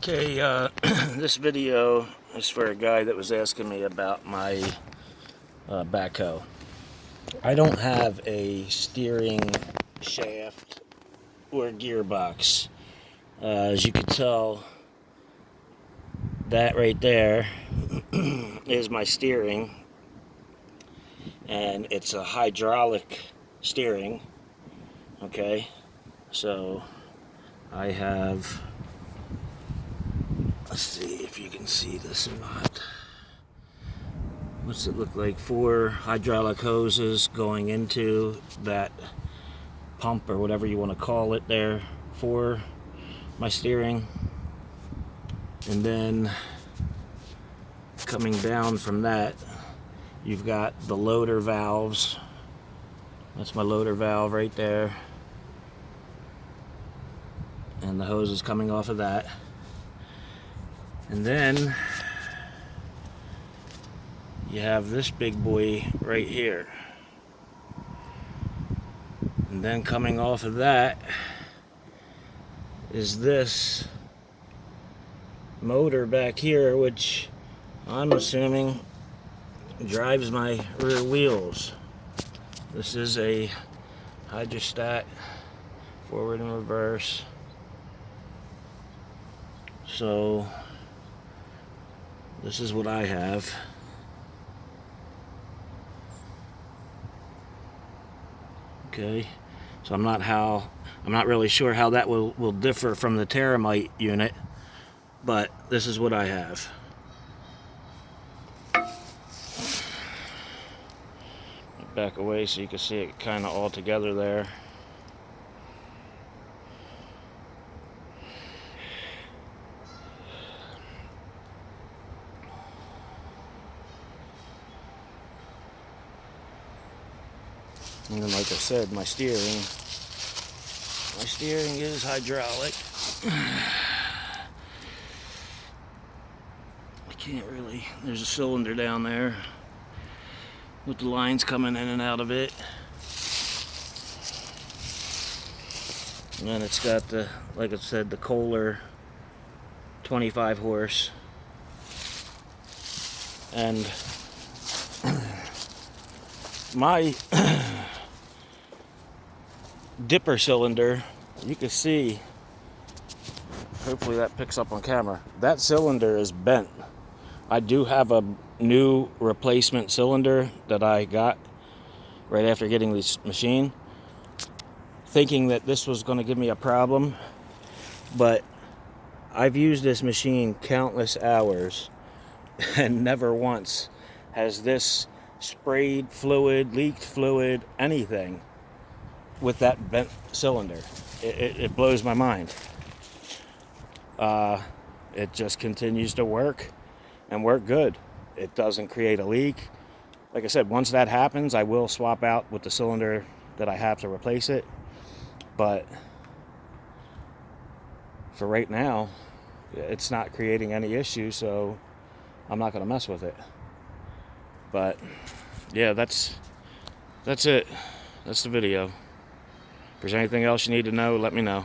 Okay, this video is for a guy that was asking me about my backhoe. I don't have a steering shaft or gearbox. As you can tell, that right there is my steering, and it's a hydraulic steering. Okay, so I have, let's see if you can see this or not. What's it look like? 4 hydraulic hoses going into that pump or whatever you want to call it there for my steering. And then coming down from that, you've got the loader valves. That's my loader valve right there. And the hose is coming off of that. And then you have this big boy right here. And then coming off of that is this motor back here, which I'm assuming drives my rear wheels. This is a hydrostat, forward and reverse. So this is what I have. Okay, so I'm not really sure how that will differ from the terramite unit, but this is what I have. Back away so you can see it kind of all together there. And then, like I said, my steering is hydraulic. I can't really, there's a cylinder down there with the lines coming in and out of it. And then it's got the, like I said, the Kohler 25 horse. And my dipper cylinder, you can see, hopefully that picks up on camera, that cylinder is bent. I do have a new replacement cylinder that I got right after getting this machine, thinking that this was going to give me a problem, but I've used this machine countless hours and never once has this sprayed fluid, leaked fluid, anything with that bent cylinder. It blows my mind. It just continues to work and work good. It doesn't create a leak. Like I said, once that happens, I will swap out with the cylinder that I have to replace it. But for right now, it's not creating any issues, so I'm not going to mess with it. But yeah, that's it. That's the video. If there's anything else you need to know, let me know.